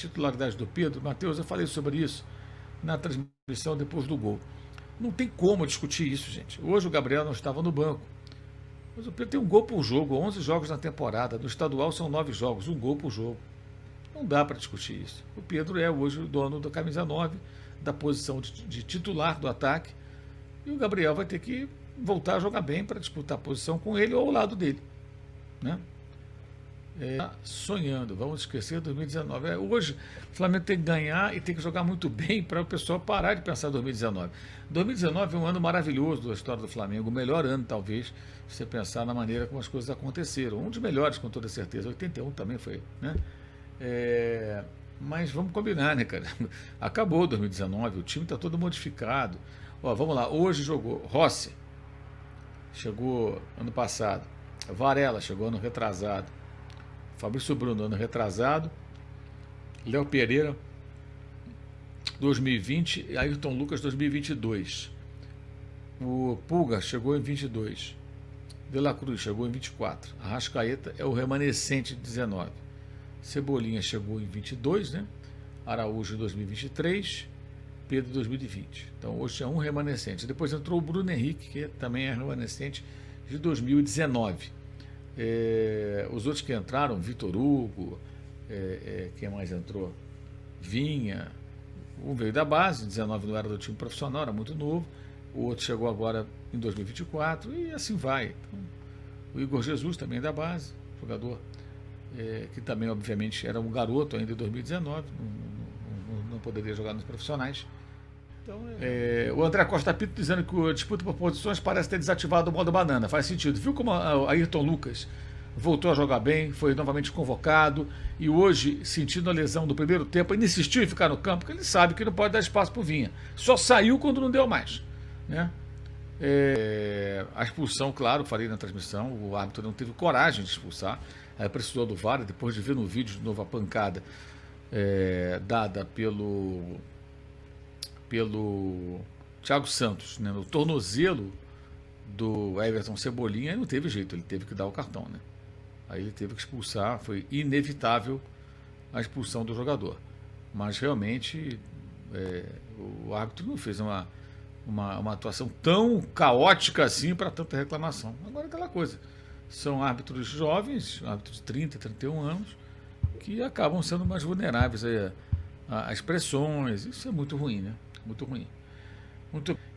titularidade do Pedro, Matheus, eu falei sobre isso na transmissão depois do gol. Não tem como discutir isso, gente. Hoje o Gabriel não estava no banco. Mas o Pedro tem um gol por jogo, 11 jogos na temporada. No estadual são 9 jogos, um gol por jogo. Não dá para discutir isso. O Pedro é hoje o dono da camisa 9, da posição de titular do ataque. E o Gabriel vai ter que voltar a jogar bem para disputar a posição com ele ou ao lado dele. Né? Sonhando, vamos esquecer 2019. Hoje o Flamengo tem que ganhar e tem que jogar muito bem para o pessoal parar de pensar em 2019. 2019 é um ano maravilhoso da história do Flamengo, o melhor ano talvez, se você pensar na maneira como as coisas aconteceram. Um dos melhores, com toda certeza. 81 também foi, né? Mas vamos combinar, né, cara? Acabou 2019, o time está todo modificado. Ó, vamos lá, hoje jogou Rossi, chegou ano passado. Varela chegou ano retrasado. Fabrício Bruno, ano retrasado. Léo Pereira, 2020. E Ayrton Lucas, 2022. O Pulga chegou em 22. De La Cruz chegou em 24. Arrascaeta é o remanescente de 19. Cebolinha chegou em 22, né? Araújo em 2023. Pedro em 2020. Então hoje é um remanescente. Depois entrou o Bruno Henrique, que também é remanescente de 2019. Os outros que entraram, Vitor Hugo, quem mais entrou? Vinha, um veio da base, 19 não era do time profissional, era muito novo, o outro chegou agora em 2024 e assim vai. Então, o Igor Jesus também é da base, jogador que também obviamente era um garoto ainda em 2019, não poderia jogar nos profissionais. Então, o André Costa Pinto dizendo que a disputa por posições parece ter desativado o modo banana. Faz sentido. Viu como a Ayrton Lucas voltou a jogar bem, foi novamente convocado e hoje, sentindo a lesão do primeiro tempo, ainda insistiu em ficar no campo, porque ele sabe que não pode dar espaço para o Vinha. Só saiu quando não deu mais. Né? A expulsão, claro, falei na transmissão, o árbitro não teve coragem de expulsar. Aí precisou do VAR, depois de ver no vídeo de novo a pancada dada pelo Thiago Santos, né, no tornozelo do Everton Cebolinha, não teve jeito, ele teve que dar o cartão, né? Aí ele teve que expulsar, foi inevitável a expulsão do jogador. Mas realmente o árbitro não fez uma atuação tão caótica assim para tanta reclamação. Agora aquela coisa, são árbitros jovens, árbitros de 30, 31 anos, que acabam sendo mais vulneráveis a expressões. Isso é muito ruim, né? Muito ruim.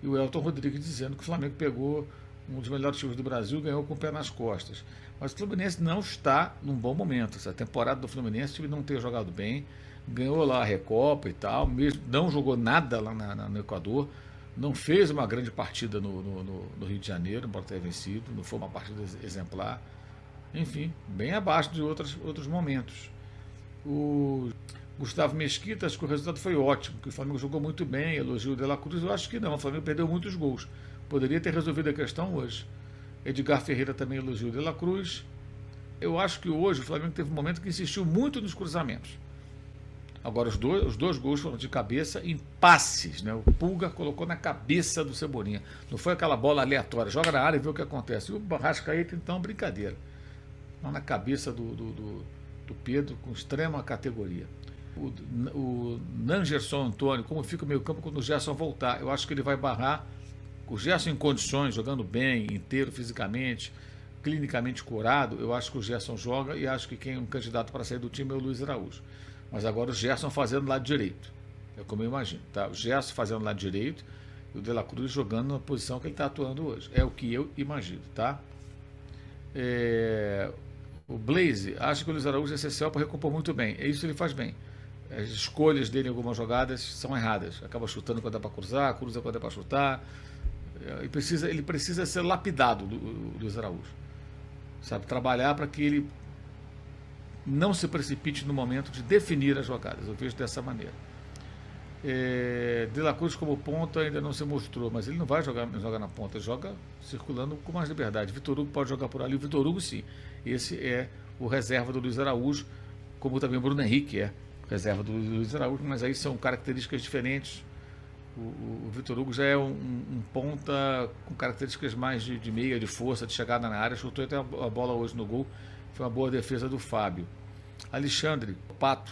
E o Elton Rodrigues dizendo que o Flamengo pegou um dos melhores times do Brasil e ganhou com o pé nas costas. Mas o Fluminense não está num bom momento. Essa temporada do Fluminense, o time não tem jogado bem, ganhou lá a Recopa e tal, mesmo não jogou nada lá no Equador, não fez uma grande partida no Rio de Janeiro, embora tenha vencido, não foi uma partida exemplar. Enfim, bem abaixo de outros momentos. O Gustavo Mesquita, acho que o resultado foi ótimo, que o Flamengo jogou muito bem, elogio o De La Cruz, eu acho que não, o Flamengo perdeu muitos gols, poderia ter resolvido a questão hoje. Edgar Ferreira também elogiou o De La Cruz. Eu acho que hoje o Flamengo teve um momento que insistiu muito nos cruzamentos. Agora os dois gols foram de cabeça em passes, né? O Pulga colocou na cabeça do Cebolinha, não foi aquela bola aleatória, joga na área e vê o que acontece. E o Arrascaeta, então, brincadeira, na cabeça do Pedro, com extrema categoria. O Nangerson Antônio, como fica o meio campo quando o Gerson voltar? Eu acho que ele vai barrar o Gerson em condições, jogando bem, inteiro fisicamente, clinicamente curado. Eu acho que o Gerson joga e acho que quem é um candidato para sair do time é o Luiz Araújo. Mas agora o Gerson fazendo lado direito, é como eu imagino, tá? O Gerson fazendo lado direito e o De La Cruz jogando na posição que ele está atuando hoje, é o que eu imagino, tá? O Blaze acha que o Luiz Araújo é essencial para recompor muito bem, é isso que ele faz bem. As escolhas dele em algumas jogadas são erradas, acaba chutando quando é para cruzar, cruza quando é para chutar. Ele precisa ser lapidado, o Luiz Araújo, sabe, trabalhar para que ele não se precipite no momento de definir as jogadas. Eu vejo dessa maneira. De La Cruz como ponta ainda não se mostrou, mas ele não vai jogar na ponta, ele joga circulando com mais liberdade. Vitor Hugo pode jogar por ali, o Vitor Hugo sim, esse é o reserva do Luiz Araújo, como também o Bruno Henrique é reserva do Luiz Araújo, mas aí são características diferentes. O Vitor Hugo já é um ponta com características mais de meia, de força, de chegada na área, chutou até a bola hoje no gol, foi uma boa defesa do Fábio. Alexandre Pato,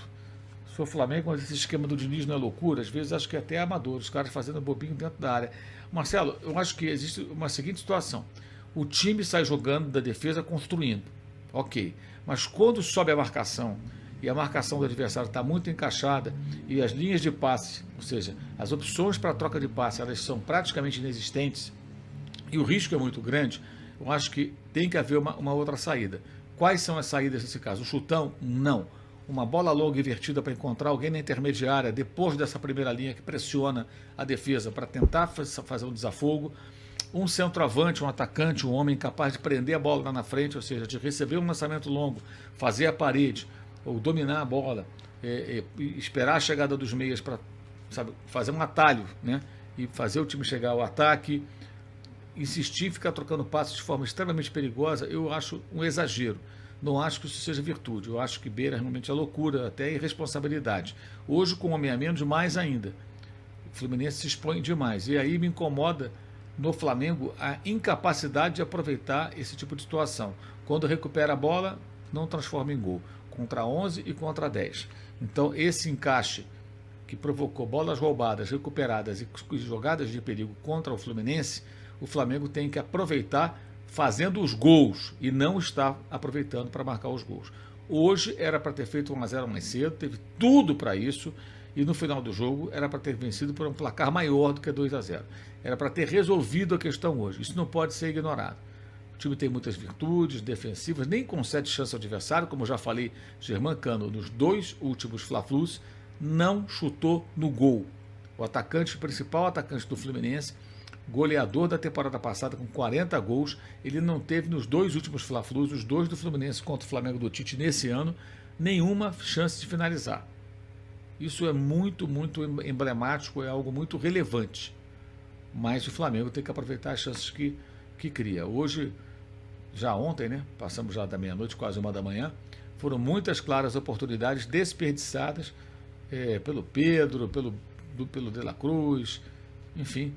Sou Flamengo, mas esse esquema do Diniz não é loucura. Às vezes acho que é até amador, os caras fazendo bobinho dentro da área. Marcelo, eu acho que existe uma seguinte situação. O time sai jogando da defesa construindo. Ok. Mas quando sobe a marcação e a marcação do adversário está muito encaixada e as linhas de passe, ou seja, as opções para troca de passe, elas são praticamente inexistentes e o risco é muito grande, eu acho que tem que haver uma outra saída. Quais são as saídas nesse caso? O chutão? Não. Uma bola longa invertida para encontrar alguém na intermediária, depois dessa primeira linha que pressiona a defesa para tentar fazer um desafogo. Um centroavante, um atacante, um homem capaz de prender a bola lá na frente, ou seja, de receber um lançamento longo, fazer a parede, ou dominar a bola, esperar a chegada dos meias para fazer um atalho, né? E fazer o time chegar ao ataque, insistir em ficar trocando passos de forma extremamente perigosa, eu acho um exagero. Não acho que isso seja virtude. Eu acho que beira realmente a loucura, até irresponsabilidade. Hoje, com um homem a menos, mais ainda. O Fluminense se expõe demais. E aí me incomoda no Flamengo a incapacidade de aproveitar esse tipo de situação. Quando recupera a bola, não transforma em gol. Contra 11 e contra 10. Então, esse encaixe que provocou bolas roubadas, recuperadas e jogadas de perigo contra o Fluminense, o Flamengo tem que aproveitar fazendo os gols e não está aproveitando para marcar os gols. Hoje era para ter feito 1-0 mais cedo, teve tudo para isso e no final do jogo era para ter vencido por um placar maior do que 2-0. Era para ter resolvido a questão hoje. Isso não pode ser ignorado. O time tem muitas virtudes defensivas, nem concede chance ao adversário, como eu já falei, Germancano nos 2 últimos Fla-Flus não chutou no gol. O atacante, principal atacante do Fluminense, goleador da temporada passada com 40 gols, ele não teve nos 2 últimos Fla-Flus, os 2 do Fluminense contra o Flamengo do Tite nesse ano, nenhuma chance de finalizar. Isso é muito, muito emblemático, é algo muito relevante. Mas o Flamengo tem que aproveitar as chances que cria. Hoje, já ontem, né? Passamos já da meia-noite, quase 1 da manhã, foram muitas claras oportunidades desperdiçadas pelo Pedro, pelo De La Cruz, enfim.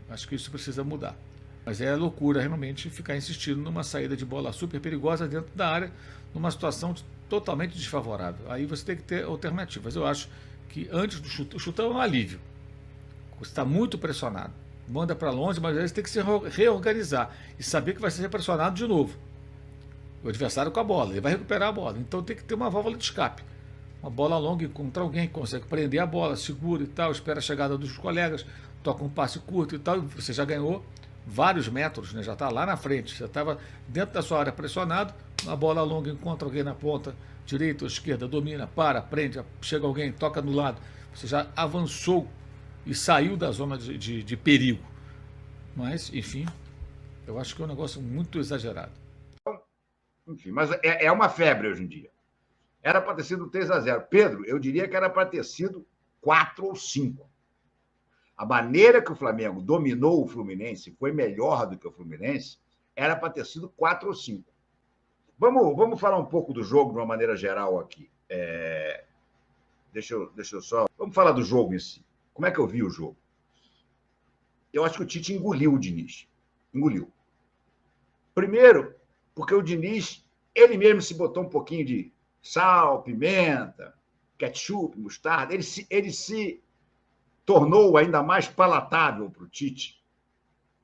Acho que isso precisa mudar. Mas é loucura realmente ficar insistindo numa saída de bola super perigosa dentro da área, numa situação totalmente desfavorável. Aí você tem que ter alternativas. Eu acho que antes do chutão, o chutão é um alívio. Você está muito pressionado. Manda para longe, mas às vezes tem que se reorganizar e saber que vai ser pressionado de novo. O adversário com a bola, ele vai recuperar a bola. Então tem que ter uma válvula de escape. Uma bola longa, encontrar alguém que consegue prender a bola, segura e tal, espera a chegada dos colegas, toca um passe curto e tal, e você já ganhou vários metros, né? Já está lá na frente, já estava dentro da sua área pressionado, uma bola longa, encontra alguém na ponta, direita ou esquerda, domina, prende, chega alguém, toca no lado, você já avançou e saiu da zona de perigo. Mas, enfim, eu acho que é um negócio muito exagerado. Enfim, mas é uma febre hoje em dia. Era para ter sido 3-0. Pedro, eu diria que era para ter sido 4 ou 5. A maneira que o Flamengo dominou o Fluminense foi melhor do que o Fluminense, era para ter sido 4 ou 5. Vamos falar um pouco do jogo de uma maneira geral aqui. Deixa eu só... Vamos falar do jogo em si. Como é que eu vi o jogo? Eu acho que o Tite engoliu o Diniz. Engoliu. Primeiro, porque o Diniz, ele mesmo se botou um pouquinho de sal, pimenta, ketchup, mostarda. Ele se tornou ainda mais palatável para o Tite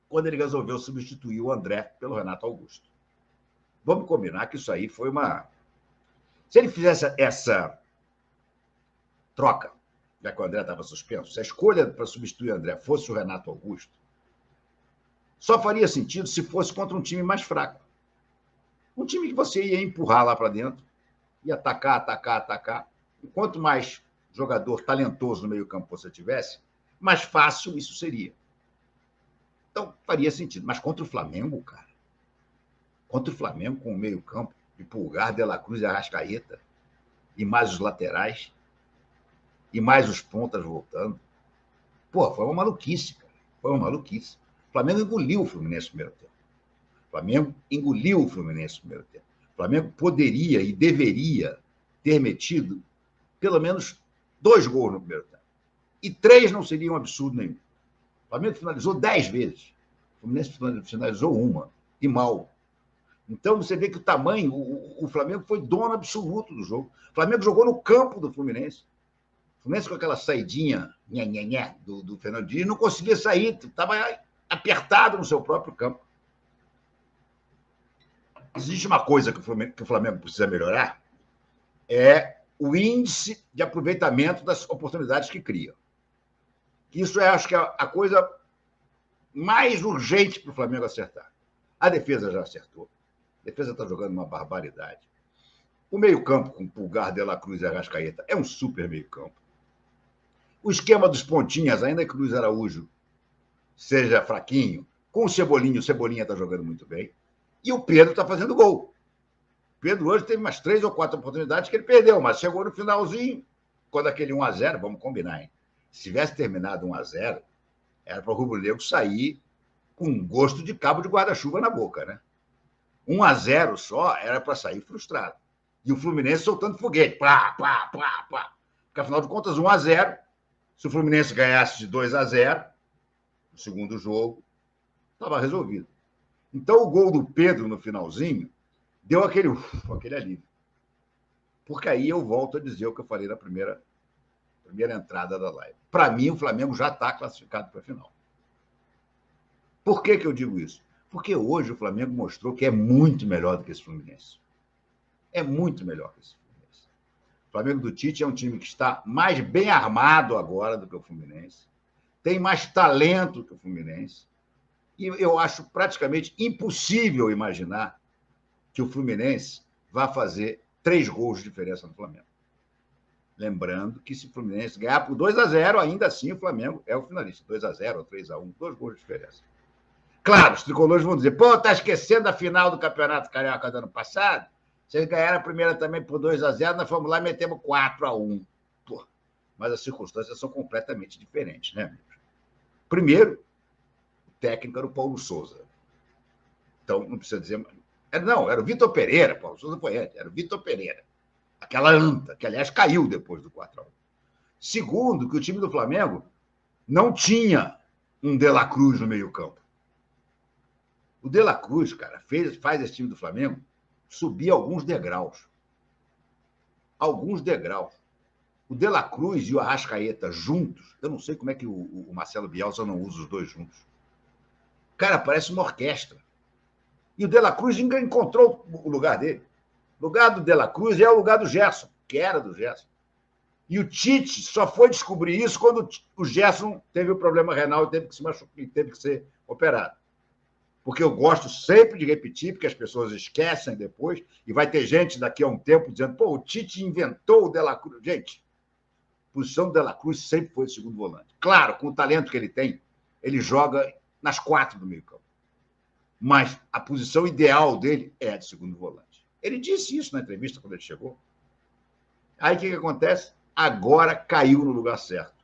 quando ele resolveu substituir o André pelo Renato Augusto. Vamos combinar que isso aí foi uma... Se ele fizesse essa troca, já que o André estava suspenso, se a escolha para substituir o André fosse o Renato Augusto, só faria sentido se fosse contra um time mais fraco. Um time que você ia empurrar lá para dentro, ia atacar. E quanto mais jogador talentoso no meio-campo você tivesse, mais fácil isso seria. Então, faria sentido. Mas contra o Flamengo, cara, contra o Flamengo com o meio-campo de Pulgar, De La Cruz e Arrascaeta, e mais os laterais, e mais os pontas voltando. Pô, foi uma maluquice, cara. Foi uma maluquice. O Flamengo engoliu o Fluminense no primeiro tempo. O Flamengo engoliu o Fluminense no primeiro tempo. O Flamengo poderia e deveria ter metido pelo menos 2 gols no primeiro tempo. E 3 não seria um absurdo nenhum. O Flamengo finalizou 10 vezes. O Fluminense finalizou 1, e mal. Então, você vê que o tamanho, o Flamengo foi dono absoluto do jogo. O Flamengo jogou no campo do Fluminense. O Fluminense com aquela saidinha do Fernando Diniz, não conseguia sair, estava apertado no seu próprio campo. Existe uma coisa que o Flamengo precisa melhorar, é o índice de aproveitamento das oportunidades que cria. Isso acho que é a coisa mais urgente para o Flamengo acertar. A defesa já acertou. A defesa está jogando uma barbaridade. O meio-campo com Pulgar, De La Cruz e Arrascaeta é um super meio-campo. O esquema dos pontinhas, ainda que o Luiz Araújo seja fraquinho, com o Cebolinha está jogando muito bem. E o Pedro está fazendo gol. O Pedro hoje teve umas 3 ou 4 oportunidades que ele perdeu, mas chegou no finalzinho, quando aquele 1-0, vamos combinar, hein? Se tivesse terminado 1-0, era para o rubro-negro sair com gosto de cabo de guarda-chuva na boca, né? 1-0 só era para sair frustrado. E o Fluminense soltando foguete. Plá. Porque, afinal de contas, 1-0. Se o Fluminense ganhasse de 2-0 no segundo jogo, estava resolvido. Então, o gol do Pedro no finalzinho deu aquele alívio. Porque aí eu volto a dizer o que eu falei na primeira entrada da live. Para mim, o Flamengo já está classificado para a final. Por que eu digo isso? Porque hoje o Flamengo mostrou que é muito melhor do que esse Fluminense. É muito melhor que esse Fluminense. O Flamengo do Tite é um time que está mais bem armado agora do que o Fluminense. Tem mais talento que o Fluminense. E eu acho praticamente impossível imaginar que o Fluminense vá fazer 3 gols de diferença no Flamengo. Lembrando que se o Fluminense ganhar por 2-0, ainda assim o Flamengo é o finalista. 2-0 ou 3-1, 2 gols de diferença. Claro, os tricolores vão dizer, tá esquecendo a final do Campeonato Carioca do ano passado? Vocês ganharam a primeira também por 2-0, nós fomos lá e metemos 4-1. Mas as circunstâncias são completamente diferentes, né, amigos? Primeiro, o técnico era o Paulo Souza. Então, não precisa dizer... Não, era o Vitor Pereira, Paulo Souza foi antes, era o Vitor Pereira. Aquela anta, que, aliás, caiu depois do 4-1. Segundo, que o time do Flamengo não tinha um De La Cruz no meio-campo. O De La Cruz, cara, faz esse time do Flamengo subir alguns degraus. Alguns degraus. O De La Cruz e o Arrascaeta juntos, eu não sei como é que o Marcelo Bielsa não usa os dois juntos. Cara, parece uma orquestra. E o De La Cruz encontrou o lugar dele. O lugar do De La Cruz é o lugar do Gerson, que era do Gerson. E o Tite só foi descobrir isso quando o Gerson teve o problema renal e teve que se machucar, teve que ser operado. Porque eu gosto sempre de repetir, porque as pessoas esquecem depois, e vai ter gente daqui a um tempo dizendo, o Tite inventou o De La Cruz. Gente, a posição do De La Cruz sempre foi de segundo volante. Claro, com o talento que ele tem, ele joga nas 4 do meio-campo. Mas a posição ideal dele é a de segundo volante. Ele disse isso na entrevista quando ele chegou. Aí o que acontece? Agora caiu no lugar certo.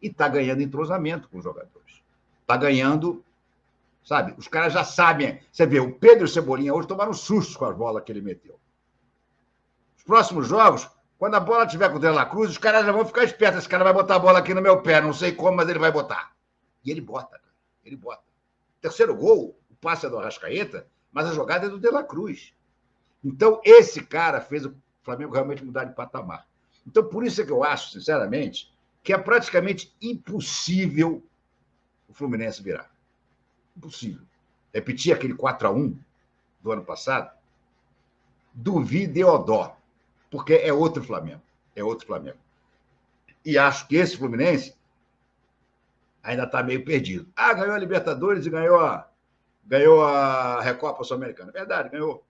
E está ganhando entrosamento com os jogadores. Está ganhando, sabe? Os caras já sabem. Você vê, o Pedro e o Cebolinha hoje tomaram susto com as bolas que ele meteu. Os próximos jogos, quando a bola estiver com o De La Cruz, os caras já vão ficar espertos. Esse cara vai botar a bola aqui no meu pé, não sei como, mas ele vai botar. E ele bota, cara. Ele bota. Terceiro gol, o passe é do Arrascaeta, mas a jogada é do De La Cruz. Então, esse cara fez o Flamengo realmente mudar de patamar. Então, por isso é que eu acho, sinceramente, que é praticamente impossível o Fluminense virar. Impossível. Repetir aquele 4-1 do ano passado, duvide o dó, porque é outro Flamengo. É outro Flamengo. E acho que esse Fluminense ainda está meio perdido. Ganhou a Libertadores e ganhou a Recopa Sul-Americana. Verdade, ganhou.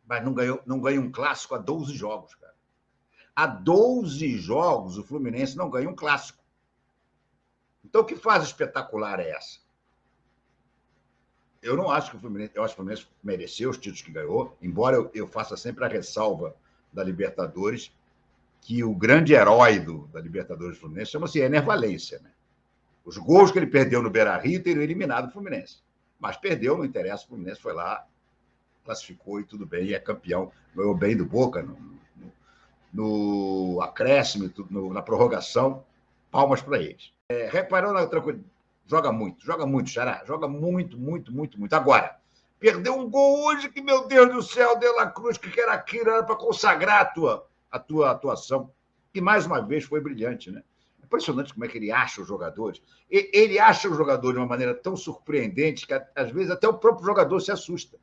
Mas não ganha um clássico há 12 jogos, cara. Há 12 jogos o Fluminense não ganha um clássico. Então, que fase espetacular é essa? Eu não acho que o Fluminense... Eu acho que o Fluminense mereceu os títulos que ganhou, embora eu faça sempre a ressalva da Libertadores, que o grande herói da Libertadores do Fluminense chama-se Ener Valencia, né? Os gols que ele perdeu no Beira-Rio teriam eliminado o Fluminense. Mas perdeu, não interessa, o Fluminense foi lá, classificou e tudo bem, e é campeão. Ganhou bem do Boca no acréscimo, na prorrogação. Palmas para eles. Reparou na outra coisa? Joga muito, Xará. Joga muito, muito, muito, muito. Agora, Perdeu um gol hoje que, meu Deus do céu, De La Cruz, que era aquilo, era para consagrar a tua atuação. E, mais uma vez, foi brilhante, né? Impressionante como é que ele acha os jogadores. Ele acha os jogadores de uma maneira tão surpreendente que, às vezes, até o próprio jogador se assusta.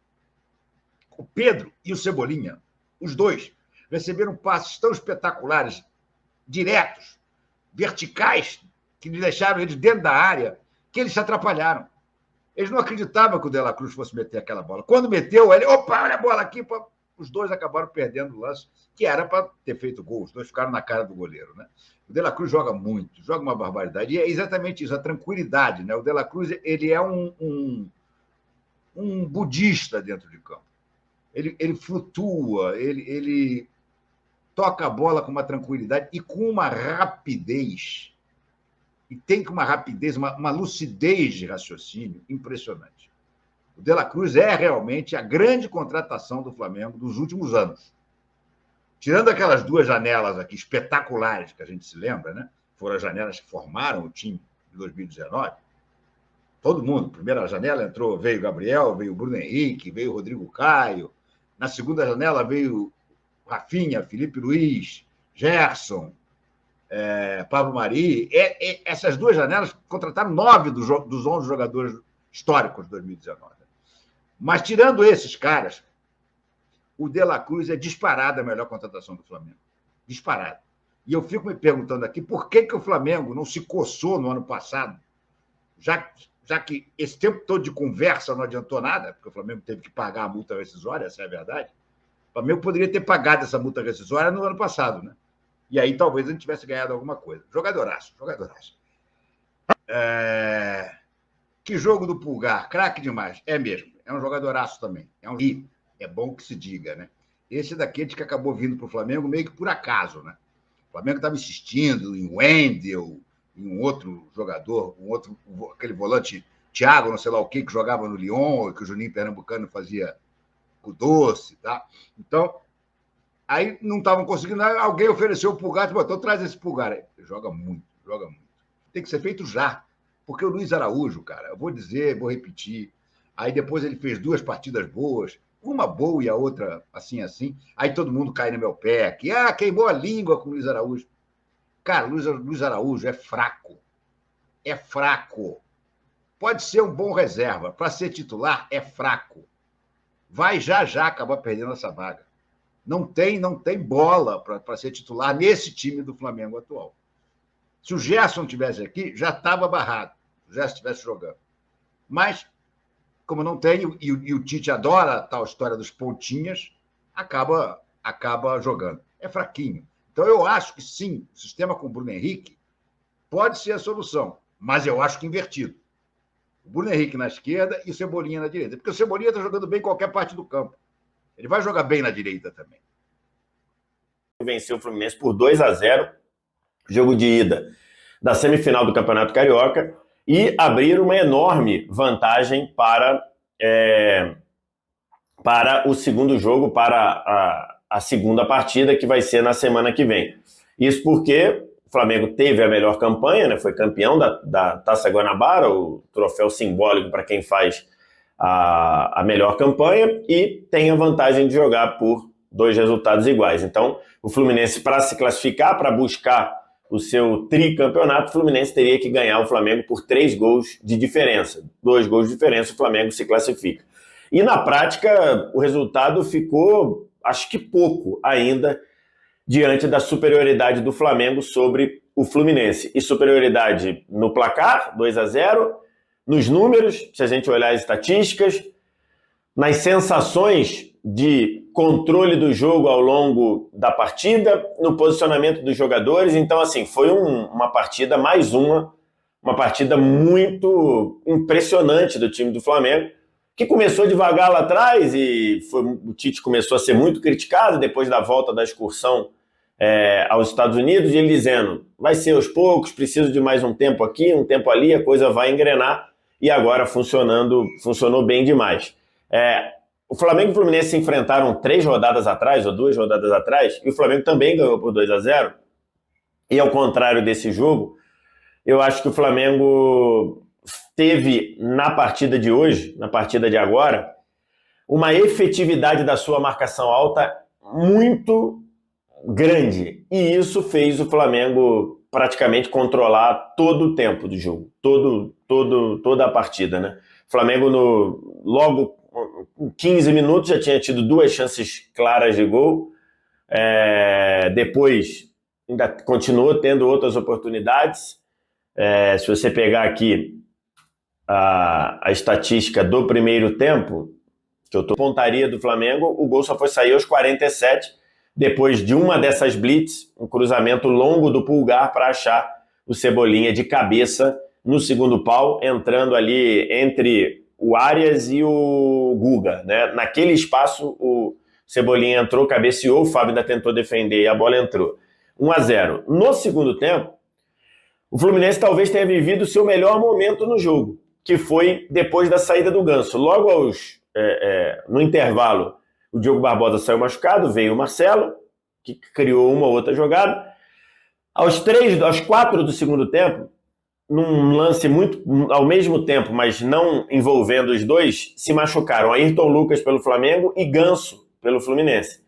O Pedro e o Cebolinha, os dois, receberam passes tão espetaculares, diretos, verticais, que deixaram eles dentro da área, que eles se atrapalharam. Eles não acreditavam que o De La Cruz fosse meter aquela bola. Quando meteu, ele, opa, olha a bola aqui. Os dois acabaram perdendo o lance, que era para ter feito gol. Os dois ficaram na cara do goleiro, né? O De La Cruz joga muito, joga uma barbaridade. E é exatamente isso, a tranquilidade, né? O De La Cruz, ele é um budista dentro de campo. Ele flutua, ele toca a bola com uma tranquilidade e com uma rapidez. E tem uma rapidez, uma lucidez de raciocínio impressionante. O De La Cruz é realmente a grande contratação do Flamengo dos últimos anos. Tirando aquelas duas janelas aqui espetaculares que a gente se lembra, né? Foram as janelas que formaram o time de 2019. Todo mundo, primeira janela veio o Gabriel, veio o Bruno Henrique, veio o Rodrigo Caio. Na segunda janela veio o Rafinha, Felipe Luiz, Gerson, Pablo Mari. Essas duas janelas contrataram 9 dos 11 jogadores históricos de 2019. Mas, tirando esses caras, o De La Cruz é disparado a melhor contratação do Flamengo. Disparado. E eu fico me perguntando aqui por que o Flamengo não se coçou no ano passado, já que esse tempo todo de conversa não adiantou nada, porque o Flamengo teve que pagar a multa rescisória, essa é a verdade. O Flamengo poderia ter pagado essa multa rescisória no ano passado, né? E aí talvez a gente tivesse ganhado alguma coisa. Jogadoraço. Que jogo do Pulgar, craque demais. É mesmo, é um jogadoraço também. É bom que se diga, né? Esse daqui é de que acabou vindo para o Flamengo meio que por acaso, né? O Flamengo estava insistindo em Wendel, em um outro jogador, aquele volante Thiago, não sei lá o que jogava no Lyon, que o Juninho Pernambucano fazia com o Doce, tá? Então, aí não estavam conseguindo, alguém ofereceu o Pulgar, então traz esse Pulgar aí. Joga muito. Tem que ser feito já, porque o Luiz Araújo, cara, eu vou dizer, vou repetir, aí depois ele fez 2 partidas boas, uma boa e a outra assim, aí todo mundo cai no meu pé aqui, queimou a língua com o Luiz Araújo. Cara, Luiz Araújo é fraco. Pode ser um bom reserva, para ser titular é fraco. Vai já acabar perdendo essa vaga. Não tem bola para ser titular nesse time do Flamengo atual. Se o Gerson estivesse aqui, já estava barrado. Se o Gerson estivesse jogando. Mas, como não tem, e o Tite adora a tal história dos pontinhas, acaba jogando. É fraquinho. Então, eu acho que sim, o sistema com o Bruno Henrique pode ser a solução, mas eu acho que invertido. O Bruno Henrique na esquerda e o Cebolinha na direita. Porque o Cebolinha está jogando bem em qualquer parte do campo. Ele vai jogar bem na direita também. Venceu o Fluminense por 2-0, jogo de ida da semifinal do Campeonato Carioca, e abrir uma enorme vantagem para o segundo jogo, para a segunda partida, que vai ser na semana que vem. Isso porque o Flamengo teve a melhor campanha, né? Foi campeão da Taça Guanabara, o troféu simbólico para quem faz a melhor campanha, e tem a vantagem de jogar por 2 resultados iguais. Então, o Fluminense, para se classificar, para buscar o seu tricampeonato, o Fluminense teria que ganhar o Flamengo por 3 gols de diferença. 2 gols de diferença, o Flamengo se classifica. E na prática, o resultado ficou, acho que pouco ainda, diante da superioridade do Flamengo sobre o Fluminense. E superioridade no placar, 2-0, nos números, se a gente olhar as estatísticas, nas sensações de controle do jogo ao longo da partida, no posicionamento dos jogadores. Então, assim, foi uma partida, mais uma partida muito impressionante do time do Flamengo, que começou devagar lá atrás e o Tite começou a ser muito criticado depois da volta da excursão aos Estados Unidos, e ele dizendo, vai ser aos poucos, preciso de mais um tempo aqui, um tempo ali, a coisa vai engrenar, e agora funcionou bem demais. O Flamengo e o Fluminense se enfrentaram 3 rodadas atrás, ou 2 rodadas atrás, e o Flamengo também ganhou por 2-0, e ao contrário desse jogo, eu acho que o Flamengo teve, na partida de hoje, na partida de agora, uma efetividade da sua marcação alta muito grande. E isso fez o Flamengo praticamente controlar todo o tempo do jogo, toda a partida, né? O Flamengo, logo com 15 minutos, já tinha tido 2 chances claras de gol. Depois, ainda continuou tendo outras oportunidades. Se você pegar aqui a estatística do primeiro tempo, que eu estou pontaria do Flamengo, o gol só foi sair aos 47, depois de uma dessas blitz, um cruzamento longo do Pulgar para achar o Cebolinha de cabeça no segundo pau, entrando ali entre o Arias e o Guga, né? Naquele espaço, o Cebolinha entrou, cabeceou, o Fábio ainda tentou defender e a bola entrou. 1-0. No segundo tempo, o Fluminense talvez tenha vivido o seu melhor momento no jogo, que foi depois da saída do Ganso. Logo no intervalo, o Diogo Barbosa saiu machucado, veio o Marcelo, que criou uma outra jogada. Aos 4 do segundo tempo, num lance muito ao mesmo tempo, mas não envolvendo os dois, se machucaram Ayrton Lucas pelo Flamengo e Ganso pelo Fluminense.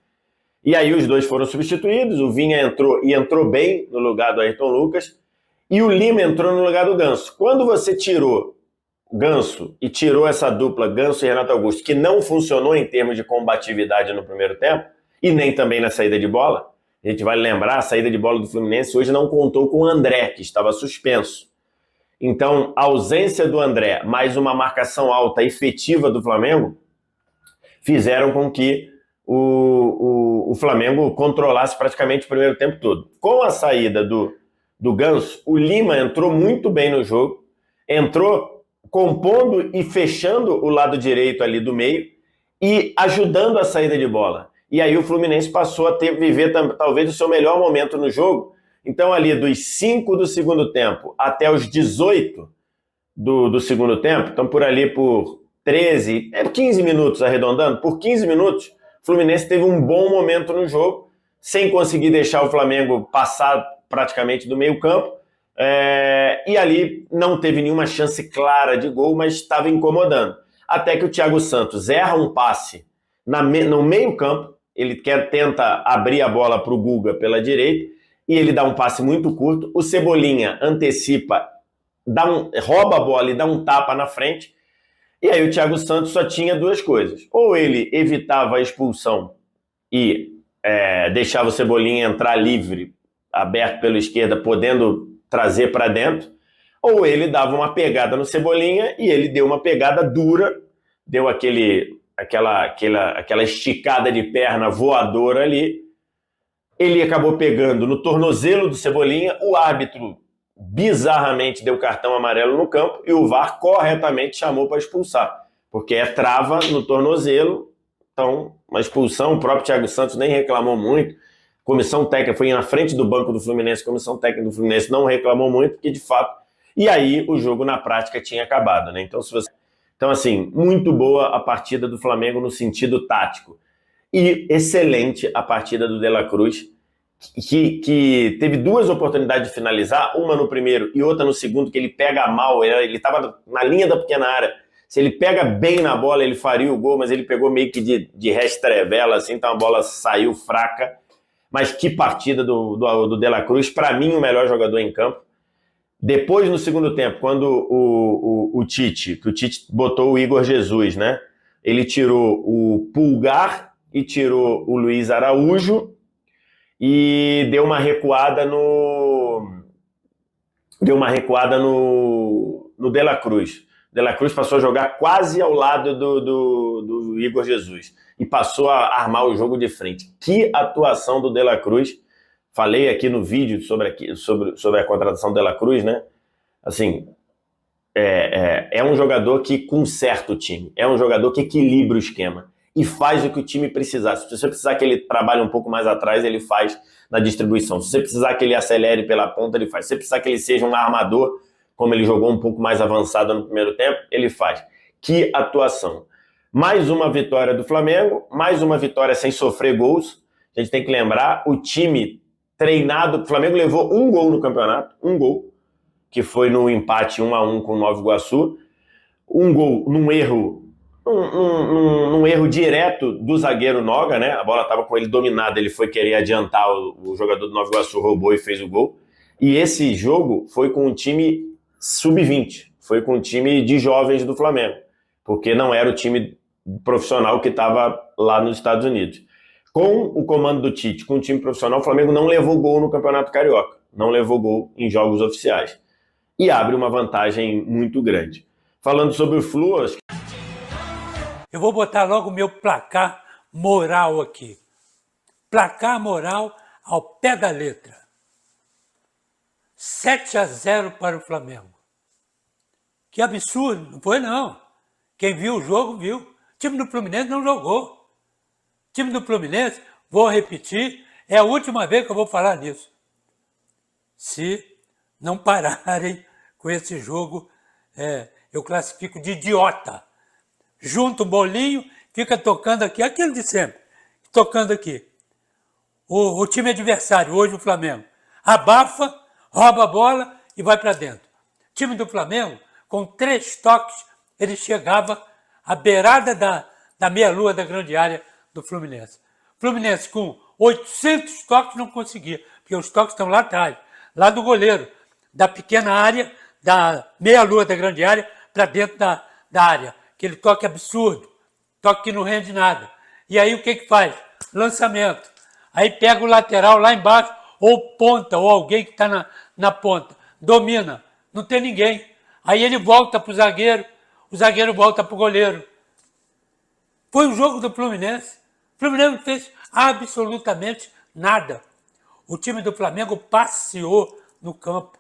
E aí os dois foram substituídos, o Vinha entrou bem no lugar do Ayrton Lucas, e o Lima entrou no lugar do Ganso. Quando você tirou Ganso e tirou essa dupla Ganso e Renato Augusto, que não funcionou em termos de combatividade no primeiro tempo, e nem também na saída de bola, a gente vai lembrar, a saída de bola do Fluminense hoje não contou com o André, que estava suspenso. Então, a ausência do André, mais uma marcação alta efetiva do Flamengo, fizeram com que o Flamengo controlasse praticamente o primeiro tempo todo. Com a saída do Ganso, o Lima entrou muito bem no jogo, entrou compondo e fechando o lado direito ali do meio e ajudando a saída de bola. E aí o Fluminense passou a viver talvez o seu melhor momento no jogo. Então ali dos 5 do segundo tempo até os 18 do segundo tempo, então por ali por 15 minutos arredondando, por 15 minutos o Fluminense teve um bom momento no jogo, sem conseguir deixar o Flamengo passar praticamente do meio campo, e ali não teve nenhuma chance clara de gol, mas estava incomodando. Até que o Thiago Santos erra um passe no meio campo, ele tenta abrir a bola para o Guga pela direita, e ele dá um passe muito curto, o Cebolinha antecipa, rouba a bola e dá um tapa na frente, e aí o Thiago Santos só tinha 2 coisas. Ou ele evitava a expulsão e deixava o Cebolinha entrar livre, aberto pela esquerda, podendo trazer para dentro, ou ele dava uma pegada no Cebolinha e ele deu uma pegada dura, deu aquela esticada de perna voadora ali. Ele acabou pegando no tornozelo do Cebolinha, o árbitro bizarramente deu cartão amarelo no campo e o VAR corretamente chamou para expulsar, porque é trava no tornozelo, então uma expulsão, o próprio Thiago Santos nem reclamou muito, comissão técnica foi na frente do banco do Fluminense, a comissão técnica do Fluminense não reclamou muito, porque de fato, e aí o jogo na prática tinha acabado, né? Então assim, muito boa a partida do Flamengo no sentido tático. E excelente a partida do De La Cruz, que teve 2 oportunidades de finalizar, uma no primeiro e outra no segundo, que ele pega mal, ele estava na linha da pequena área. Se ele pega bem na bola, ele faria o gol, mas ele pegou meio que de restrevela, assim, então a bola saiu fraca. Mas que partida do De La Cruz, para mim o melhor jogador em campo. Depois, no segundo tempo, quando o Tite botou o Igor Jesus, né? Ele tirou o Pulgar e tirou o Luiz Araújo e deu uma recuada no De La Cruz. De La Cruz passou a jogar quase ao lado do Igor Jesus e passou a armar o jogo de frente. Que atuação do De La Cruz! Falei aqui no vídeo sobre a contratação do De La Cruz, né? Assim, é um jogador que conserta o time, é um jogador que equilibra o esquema e faz o que o time precisar. Se você precisar que ele trabalhe um pouco mais atrás, ele faz na distribuição. Se você precisar que ele acelere pela ponta, ele faz. Se você precisar que ele seja um armador, como ele jogou um pouco mais avançado no primeiro tempo, ele faz. Que atuação! Mais uma vitória do Flamengo, mais uma vitória sem sofrer gols. A gente tem que lembrar, o time treinado, o Flamengo levou 1 gol no campeonato, 1 gol, que foi no empate 1-1 com o Nova Iguaçu, 1 gol num erro num erro direto do zagueiro Noga, né? A bola estava com ele dominada, ele foi querer adiantar, o jogador do Nova Iguaçu roubou e fez o gol. E esse jogo foi com um time sub-20, foi com um time de jovens do Flamengo, porque não era o time profissional que estava lá nos Estados Unidos. Com o comando do Tite, com o time profissional, o Flamengo não levou gol no Campeonato Carioca, não levou gol em jogos oficiais. E abre uma vantagem muito grande. Falando sobre o Flu, acho que... Eu vou botar logo o meu placar moral aqui. Placar moral ao pé da letra. 7-0 para o Flamengo. Que absurdo, não foi não. Quem viu o jogo, viu. O time do Fluminense não jogou. O time do Fluminense, vou repetir, é a última vez que eu vou falar nisso. Se não pararem com esse jogo, eu classifico de idiota. Junta o bolinho, fica tocando aqui, aquilo de sempre, tocando aqui. O time adversário, hoje o Flamengo, abafa, rouba a bola e vai para dentro. O time do Flamengo, com 3 toques, ele chegava à beirada da meia-lua da grande área do Fluminense. Fluminense com 800 toques não conseguia, porque os toques estão lá atrás, lá do goleiro, da pequena área, da meia-lua da grande área, para dentro da área. Aquele toque absurdo, toque que não rende nada. E aí o que faz? Lançamento. Aí pega o lateral lá embaixo, ou ponta, ou alguém que está na ponta. Domina, não tem ninguém. Aí ele volta para o zagueiro volta para o goleiro. Foi o jogo do Fluminense. O Fluminense não fez absolutamente nada. O time do Flamengo passeou no campo.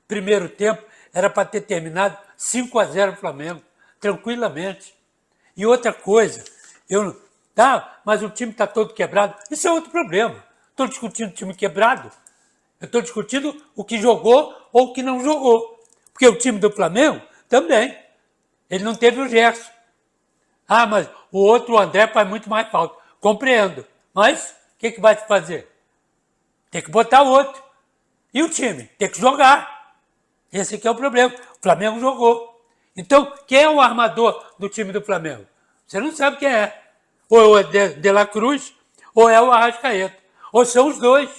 Primeiro tempo era para ter terminado 5-0 o Flamengo, tranquilamente. E outra coisa, mas o time está todo quebrado. Isso é outro problema. Estou discutindo o time quebrado. Eu estou discutindo o que jogou ou o que não jogou. Porque o time do Flamengo também. Ele não teve o Gerson. Mas o outro, o André, faz muito mais falta. Compreendo. Mas o que vai se fazer? Tem que botar o outro. E o time? Tem que jogar. Esse aqui é o problema. O Flamengo jogou. Então, quem é o armador do time do Flamengo? Você não sabe quem é. Ou é De La Cruz, ou é o Arrascaeta. Ou são os dois.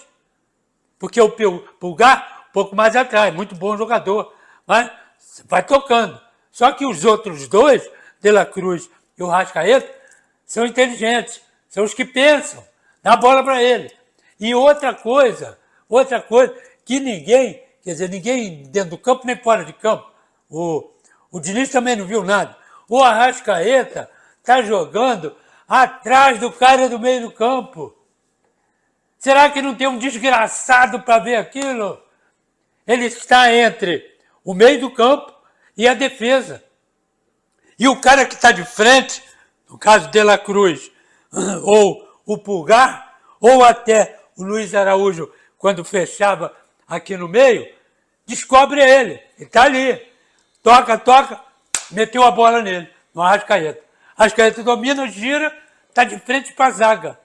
Porque o Pulgar, um pouco mais atrás, muito bom jogador. Mas vai tocando. Só que os outros dois, De La Cruz e o Arrascaeta, são inteligentes. São os que pensam. Dá a bola para ele. E outra coisa que ninguém dentro do campo nem fora de campo, o Diniz também não viu nada. O Arrascaeta está jogando atrás do cara do meio do campo. Será que não tem um desgraçado para ver aquilo? Ele está entre o meio do campo e a defesa. E o cara que está de frente, no caso de La Cruz, ou o Pulgar, ou até o Luiz Araújo, quando fechava aqui no meio, descobre ele. Ele está ali. Toca, meteu a bola nele, no Arrascaeta. Arrascaeta domina, gira, está de frente para a zaga.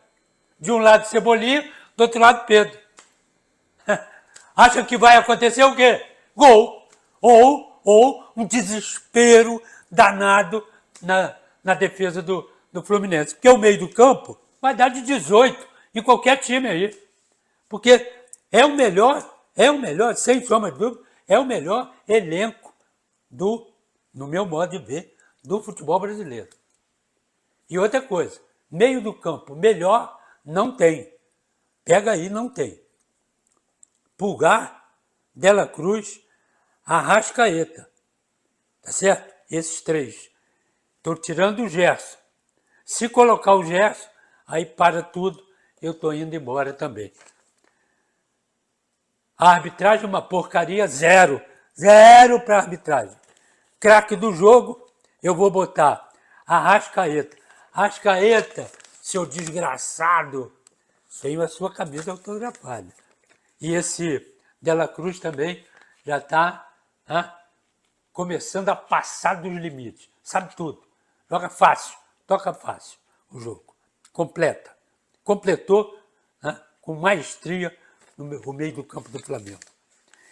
De um lado Cebolinha, do outro lado Pedro. Acha que vai acontecer o quê? Gol. Ou um desespero danado na defesa do Fluminense. Porque o meio do campo vai dar de 18 em qualquer time aí. Porque é o melhor, sem sombra de dúvida, é o melhor elenco no meu modo de ver, do futebol brasileiro. E outra coisa, meio do campo melhor não tem. Pega aí, não tem. Pulgar, De La Cruz, Arrascaeta. Tá certo? Esses 3. Estou tirando o Gerson. Se colocar o Gerson, aí para tudo, eu estou indo embora também. A arbitragem é uma porcaria, 0. 0 para a arbitragem. Craque do jogo, eu vou botar Arrascaeta. Arrascaeta, seu desgraçado, tenho a sua camisa autografada. E esse De La Cruz também já está começando a passar dos limites. Sabe tudo. Joga fácil, toca fácil o jogo. Completa. Completou com maestria no meio do campo do Flamengo.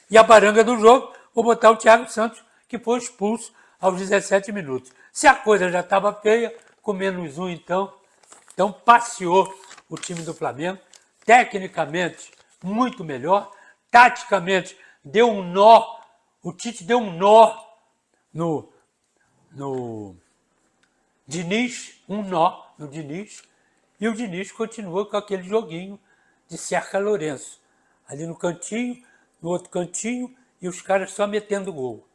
E a baranga do jogo, vou botar o Thiago Santos, que foi expulso aos 17 minutos. Se a coisa já estava feia, com menos um então passeou o time do Flamengo, tecnicamente muito melhor, taticamente deu um nó, o Tite deu um nó no Diniz, um nó no Diniz, e o Diniz continua com aquele joguinho de cerca Lourenço, ali no cantinho, no outro cantinho, e os caras só metendo gol.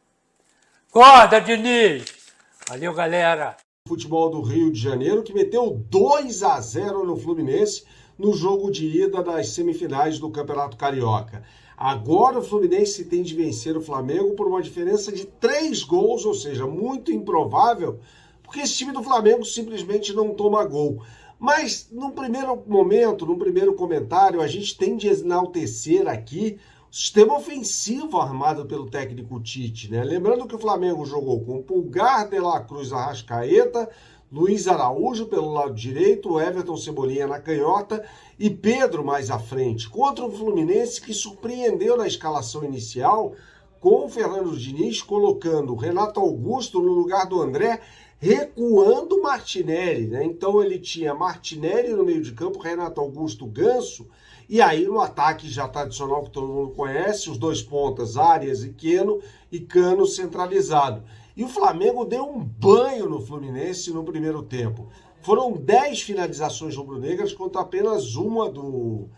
Acorda, Diniz! Valeu, galera! Futebol do Rio de Janeiro, que meteu 2-0 no Fluminense no jogo de ida das semifinais do Campeonato Carioca. Agora o Fluminense tem de vencer o Flamengo por uma diferença de 3 gols, ou seja, muito improvável, porque esse time do Flamengo simplesmente não toma gol. Mas, num primeiro momento, num primeiro comentário, a gente tem de enaltecer aqui o sistema ofensivo armado pelo técnico Tite, né? Lembrando que o Flamengo jogou com Pulgar, De La Cruz, Arrascaeta, Luiz Araújo pelo lado direito, Everton Cebolinha na canhota e Pedro mais à frente, contra um Fluminense que surpreendeu na escalação inicial com o Fernando Diniz colocando o Renato Augusto no lugar do André, recuando Martinelli, né? Então ele tinha Martinelli no meio de campo, Renato Augusto, Ganso, e aí no ataque já tradicional que todo mundo conhece, os dois pontas, Arias e Cano centralizado. E o Flamengo deu um banho no Fluminense no primeiro tempo. Foram 10 finalizações rubro-negras contra apenas uma do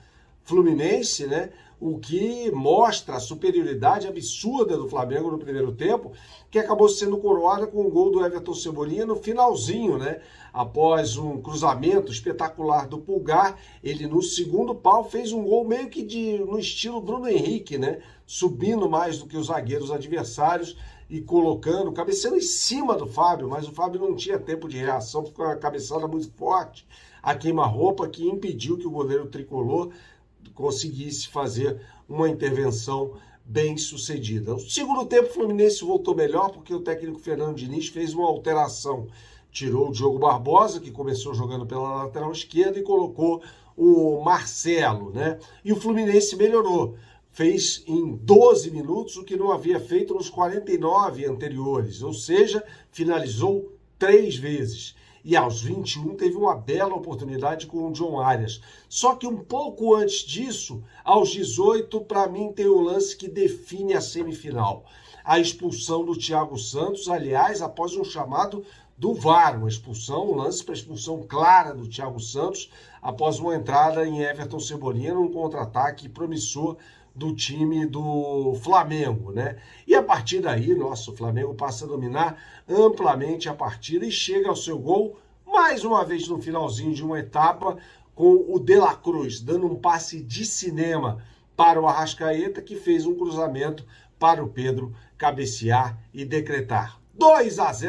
Fluminense, né? O que mostra a superioridade absurda do Flamengo no primeiro tempo, que acabou sendo coroada com o gol do Everton Cebolinha no finalzinho, né? Após um cruzamento espetacular do Pulgar, ele no segundo pau fez um gol meio que no estilo Bruno Henrique, né? Subindo mais do que os zagueiros adversários e colocando, cabeceando em cima do Fábio, mas o Fábio não tinha tempo de reação, porque a cabeçada muito forte, a queima-roupa que impediu que o goleiro tricolor conseguisse fazer uma intervenção bem sucedida. No segundo tempo, o Fluminense voltou melhor, porque o técnico Fernando Diniz fez uma alteração. Tirou o Diogo Barbosa, que começou jogando pela lateral esquerda, e colocou o Marcelo, né? E o Fluminense melhorou. Fez em 12 minutos o que não havia feito nos 49 anteriores, ou seja, finalizou 3 vezes. E aos 21 teve uma bela oportunidade com o John Arias. Só que um pouco antes disso, aos 18, para mim tem o lance que define a semifinal. A expulsão do Thiago Santos, aliás, após um chamado do VAR, uma expulsão, um lance para expulsão clara do Thiago Santos, após uma entrada em Everton Cebolinha num contra-ataque promissor do time do Flamengo, né? E a partir daí, o Flamengo passa a dominar amplamente a partida e chega ao seu gol, mais uma vez no finalzinho de uma etapa, com o De La Cruz, dando um passe de cinema para o Arrascaeta, que fez um cruzamento para o Pedro cabecear e decretar 2-0.